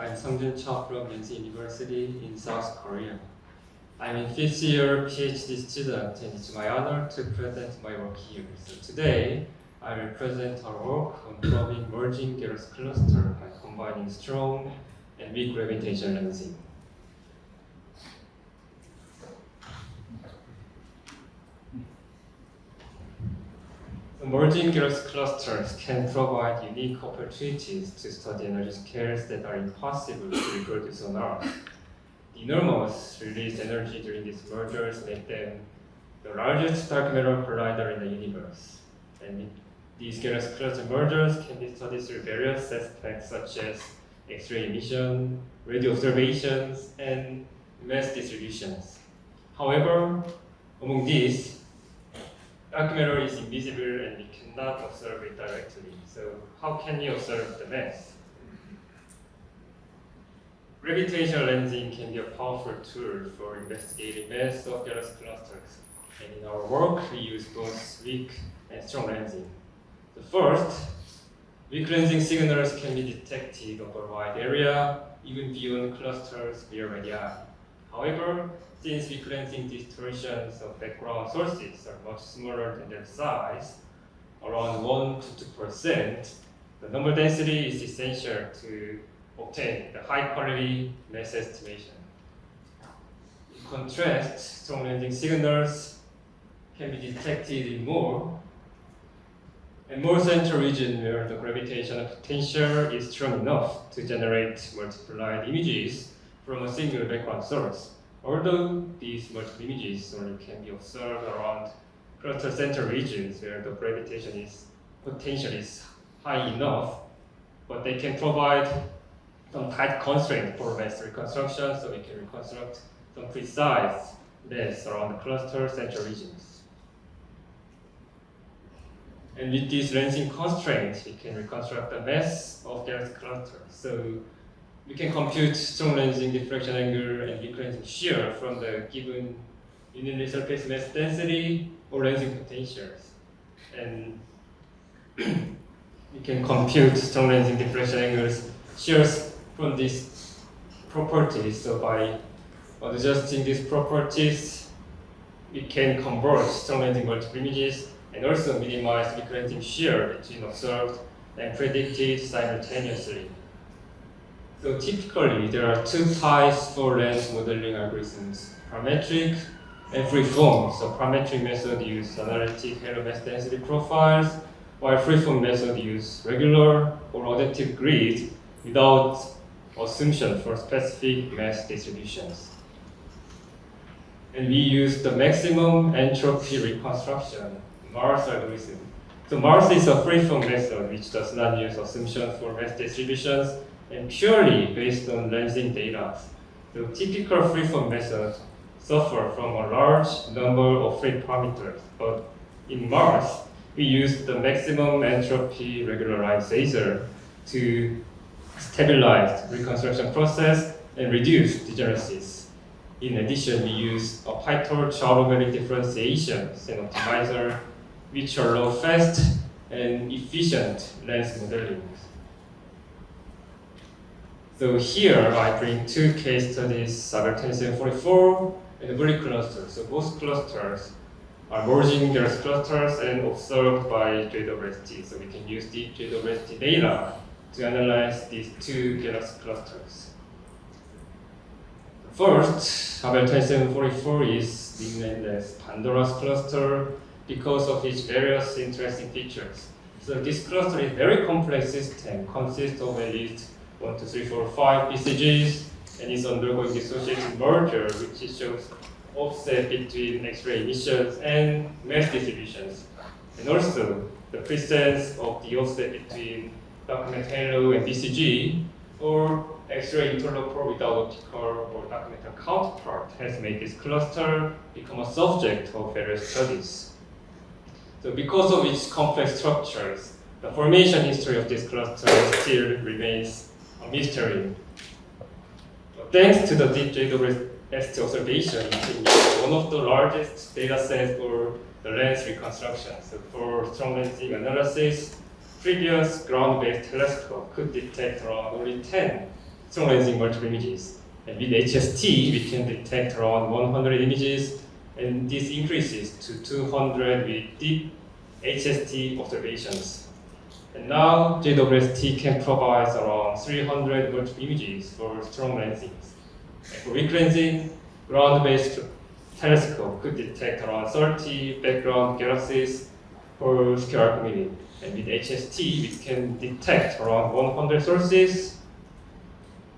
I'm Seung-Jun Cho from Yonsei University in South Korea. I'm in 5th year PhD student and it's my honor to present my work here. So today, I will present our work on probing merging Garros cluster by combining strong and weak gravitation lensing. Merging Garros clusters can provide unique opportunities to study energy scales that are impossible to reproduce on Earth. The enormous released energy during these mergers make them the largest dark matter collider in the universe. And these Garros cluster mergers can be studied through various aspects such as X-ray emission, radio observations, and mass distributions. However, among these, dark matter is invisible and we cannot observe it directly. So how can you observe the mass? Gravitational lensing can be a powerful tool for investigating mass of Garros clusters. And in our work, we use both weak and strong lensing. The first, weak lensing signals can be detected over a wide area, even beyond clusters near radii. However, since weak lensing distortions of background sources are much smaller than their size, around 1 to 2%, the number density is essential to obtain the high-quality mass estimation. In contrast, strong lensing signals can be detected in more central region where the gravitational potential is strong enough to generate multiplied images from a single background source. Although these multiple images only can be observed around cluster central regions where the gravitation potential is high enough, but they can provide some tight constraint for mass reconstruction, so we can reconstruct some precise mass around the cluster central regions. And with these lensing constraints, we can reconstruct the mass of Garros clusters. So we can compute strong lensing diffraction angle and weak lensing shear from the given unit surface mass density or lensing potentials. And we can compute strong lensing diffraction angles shears from these properties. So by adjusting these properties, we can convert strong lensing multiple images and also minimize weak lensing shear between observed and predicted simultaneously. So typically, there are two types for lens modeling algorithms, parametric and freeform. So parametric method use analytic halo mass density profiles, while freeform method use regular or adaptive grid without assumption for specific mass distributions. And we use the maximum entropy reconstruction, Mars algorithm. So Mars is a freeform method which does not use assumption for mass distributions and purely based on lensing data. The typical freeform methods suffer from a large number of free parameters, but in Mars, we use the maximum entropy regularizer to stabilize the reconstruction process and reduce degeneracies. In addition, we use a PyTorch algorithmic differentiations and optimizer, which allow fast and efficient lens modeling. So here I bring two case studies, ASIAA and the Bully cluster. So both clusters are merging Garros clusters and observed by JWST. So we can use the JWST data to analyze these two Garros clusters. First, ASIAA is nicknamed as Pandora's cluster because of its various interesting features. So this cluster is a very complex system, consists of at least 1, 2, 3, 4, 5 BCGs, and is undergoing dissociative merger, which shows offset between X-ray emissions and mass distributions. And also, the presence of the offset between document halo and BCG, or X-ray interloper without optical or documental counterpart, has made this cluster become a subject of various studies. So because of its complex structures, the formation history of this cluster still remains a mystery. But thanks to the deep JWST observation, we can use one of the largest data sets for the lens reconstruction. So for strong lensing analysis, previous ground-based telescope could detect around only 10 strong lensing multiple images. And with HST, we can detect around 100 images, and this increases to 200 with deep HST observations. And now JWST can provide around 300 multiple images for strong lensing. And for weak lensing, ground-based telescope could detect around 30 background galaxies per square arc minute. And with HST, we can detect around 100 sources.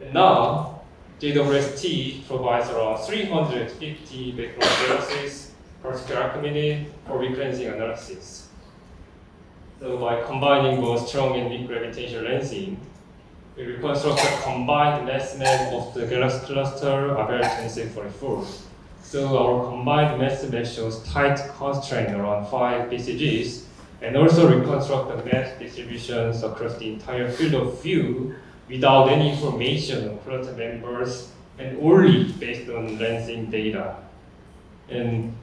And now, JWST provides around 350 background galaxies per square arc minute for weak lensing analysis. So by combining both strong and weak gravitational lensing, we reconstruct the combined mass map of the galaxy cluster ABEL 2744. So our combined mass map shows tight constraint around 5 BCGs, and also reconstruct the mass distributions across the entire field of view without any information on cluster members and only based on lensing data. And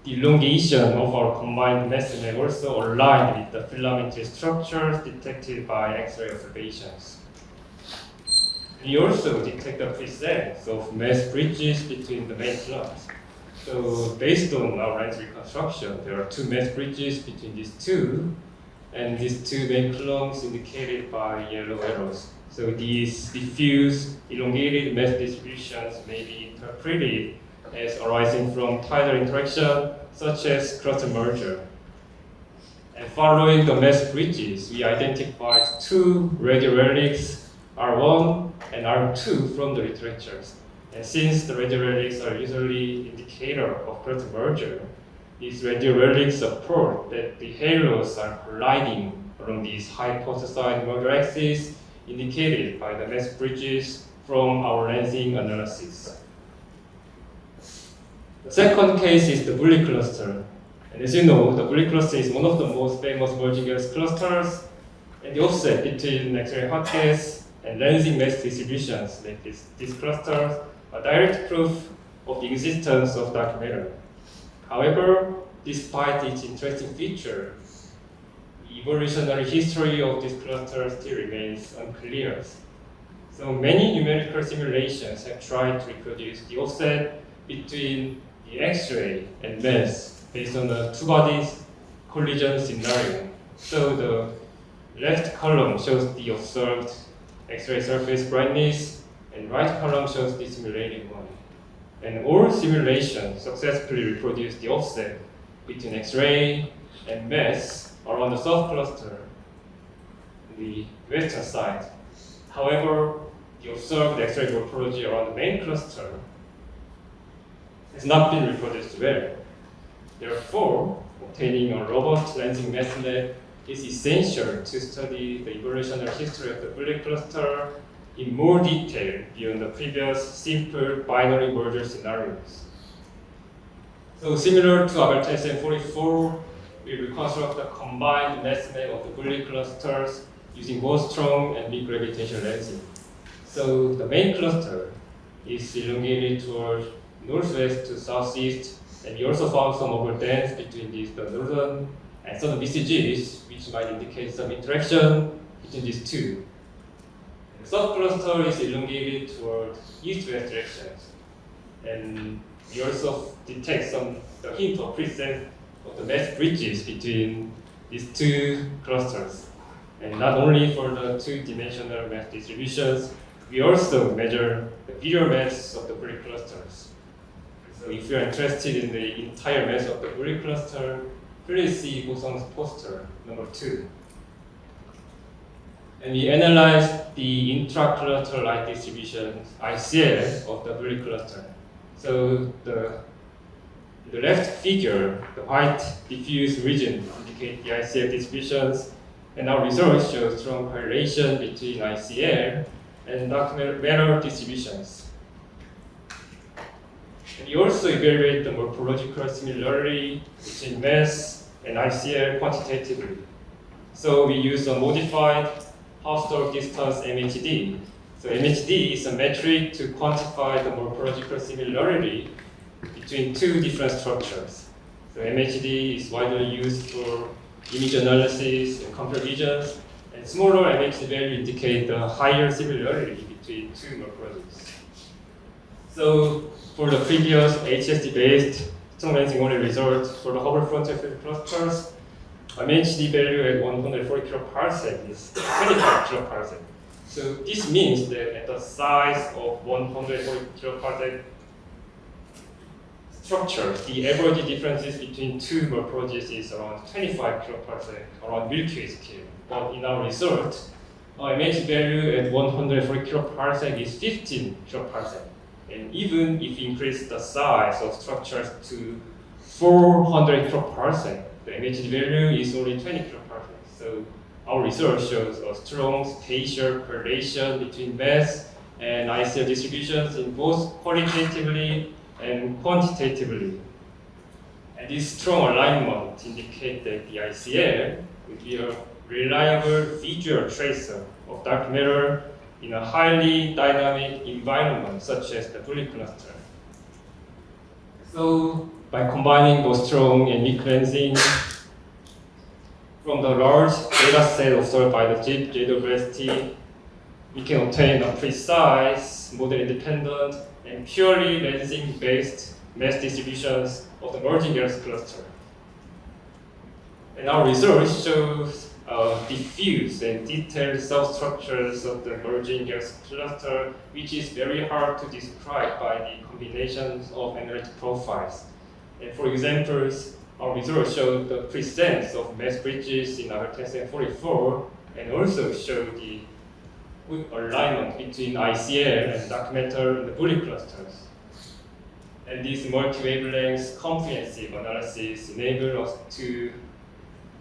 the elongation of our combined mass map also aligned with the filamentary structures detected by X-ray observations. We also detect the presence of mass bridges between the main clumps. So based on our lens reconstruction, there are two mass bridges between these two, and these two main clumps indicated by yellow arrows. So these diffuse, elongated mass distributions may be interpreted as arising from tidal interaction, such as cluster merger. And following the mass bridges, we identified two radio relics, R1 and R2, from the literatures. And since the radio relics are usually indicator of cluster merger, these radio relics support that the halos are colliding along these hypothesized merger axes indicated by the mass bridges from our lensing analysis. The second case is the Bully cluster. And as you know, the Bully cluster is one of the most famous merging gas clusters, and the offset between X-ray hot gas and lensing mass distributions make this cluster a direct proof of the existence of dark matter. However, despite its interesting feature, the evolutionary history of this cluster still remains unclear. So many numerical simulations have tried to reproduce the offset between the X-ray and mass based on the two bodies collision scenario. So the left column shows the observed X-ray surface brightness, and right column shows the simulated one. And all simulations successfully reproduce the offset between X-ray and mass around the subcluster on the western side. However, the observed X-ray morphology around the main cluster has not been reproduced well. Therefore, obtaining a robust lensing mass map is essential to study the evolutionary history of the Bully cluster in more detail beyond the previous simple binary merger scenarios. So similar to ABEL 2744, we reconstruct the combined mass map of the Bully clusters using both strong and weak gravitational lensing. So the main cluster is elongated toward northwest to southeast, and we also found some overdance between the northern and southern BCGs, which might indicate some interaction between these two. The subcluster is elongated toward east-west directions, and we also detect the hint of presence of the mass bridges between these two clusters. And not only for the two-dimensional mass distributions, we also measure the visual mass of the Bully clusters. So if you are interested in the entire mass of the Bully cluster, please see Go-sung's poster number 2. And we analyzed the intra-cluster light distribution, ASIAA, of the Bully cluster. So the left figure, the white diffuse region indicate the ASIAA distributions, and our results show strong correlation between ASIAA and dark matter distributions. And we also evaluate the morphological similarity between mass and ASIAA quantitatively. So we use a modified Hausdorff distance MHD. So MHD is a metric to quantify the morphological similarity between two different structures. So MHD is widely used for image analysis and computer vision, and And smaller MHD value indicate the higher similarity between two morphologies. So for the previous HSD-based strong lensing only result for the Hubble frontier field clusters, MHD value at 140 kiloparsec is 25 kiloparsec. So this means that at the size of 140 kiloparsec structure, the average differences between two morphologies is around 25 kiloparsec, around Milky Way scale. But in our result, MHD value at 140 kiloparsec is 15 kiloparsec. And even if we increase the size of structures to 400 kiloparsec, the MHD value is only 20 kiloparsec. So our research shows a strong spatial correlation between mass and ICL distributions in both qualitatively and quantitatively. And this strong alignment indicates that the ICL will be a reliable visual tracer of dark matter in a highly dynamic environment such as the Bully cluster. So by combining both strong and weak lensing from the large data set observed by the JIP JWST, we can obtain a precise, model-independent, and purely lensing-based mass distributions of the merging galaxy cluster. And our research shows diffuse and detailed substructures of the merging galaxy cluster, which is very hard to describe by the combinations of analytic profiles. And for examples, our research showed the presence of mass bridges in Abertenstan 44, and also showed the good alignment between ICL and dark matter in the Bully clusters. And this multi-wavelength comprehensive analysis enabled us to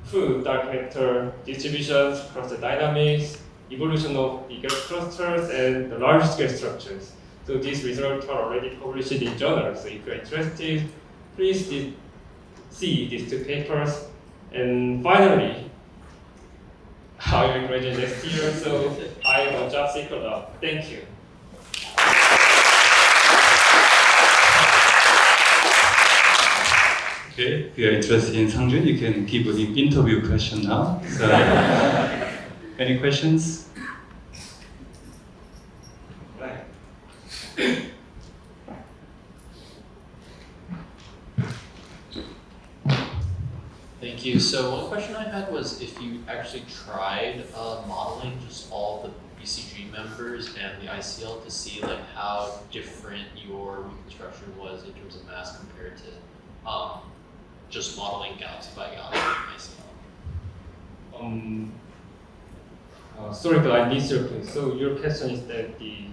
prove dark matter distributions across the dynamics, evolution of bigger clusters, and the large-scale structures. So these results are already published in journals. So if you're interested, please see these two papers. And finally, I will graduate next year, so I am a job seeker now. Thank you. Okay, if you are interested in Sangjun, you can give an interview question now. So, any questions? Right. Thank you. So one question I had was if you actually tried modeling just all the BCG members and the ICL to see like how different your reconstruction was in terms of mass compared to just modeling galaxy by galaxy ICL. Sorry, but I missed your point. So your question is that the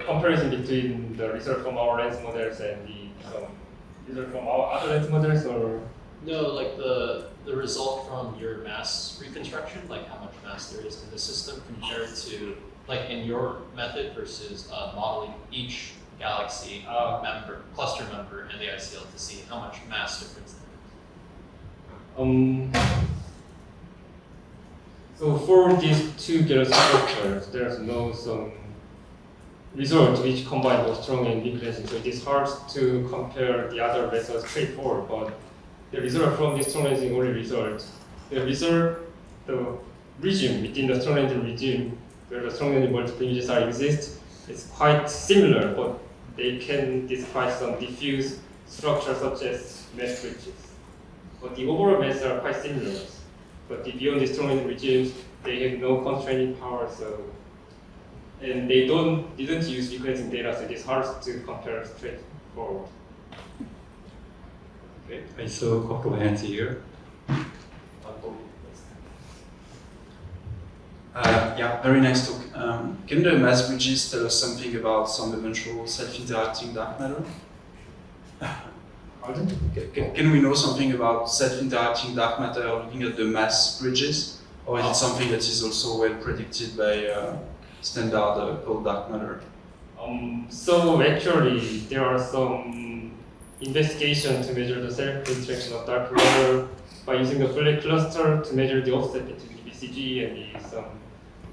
comparison between the result from our lens models and the result from our other lens models, or? No, like the result from your mass reconstruction, like how much mass there is in the system compared to like in your method versus modeling each galaxy member, cluster member, and the ICL to see how much mass difference there is. So for these two galaxy structures, there's no some result which combine both strong and weak lensing. So it is hard to compare the other methods straightforward, but the result from the strong lensing only result, the regime within the strong lensing regime where the strong lensing multiple images are exist is quite similar, but they can describe some diffuse structures such as mesh bridges. But the overall masses are quite similar. But beyond the strong lensing regimes, they have no constraining power, so and they didn't use weak lensing data, so it is hard to compare straightforward. Okay, I saw a couple of hands here. Yeah, very nice talk. Can the mass bridges tell us something about some eventual self-interacting dark matter? Pardon? Can we know something about self-interacting dark matter looking at the mass bridges? Or is it something that is also well predicted by standard cold dark matter? So actually, there are some investigations to measure the self-interaction of dark matter by using the Bully cluster to measure the offset between the BCG and the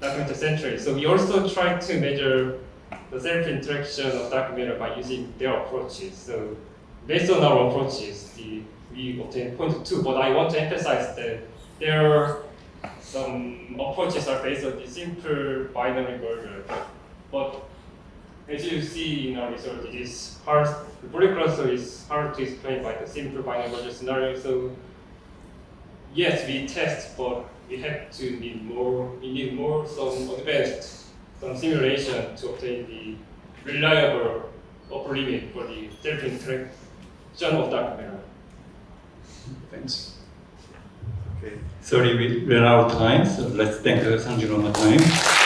dark matter century. So we also try to measure the self-interaction of dark matter by using their approaches. So based on our approaches, we obtain 0.2, but I want to emphasize that their some approaches are based on the simple binary merger. But as you see in our result, it is hard. The Borel cluster is hard to explain by the simple binary merger scenario. So yes, we test, but we have to need more. We need more some advanced, some simulation to obtain the reliable upper limit for the self-interaction of dark matter. Thanks. Okay. Sorry, we ran out of time, so let's thank Sang-jun one more time.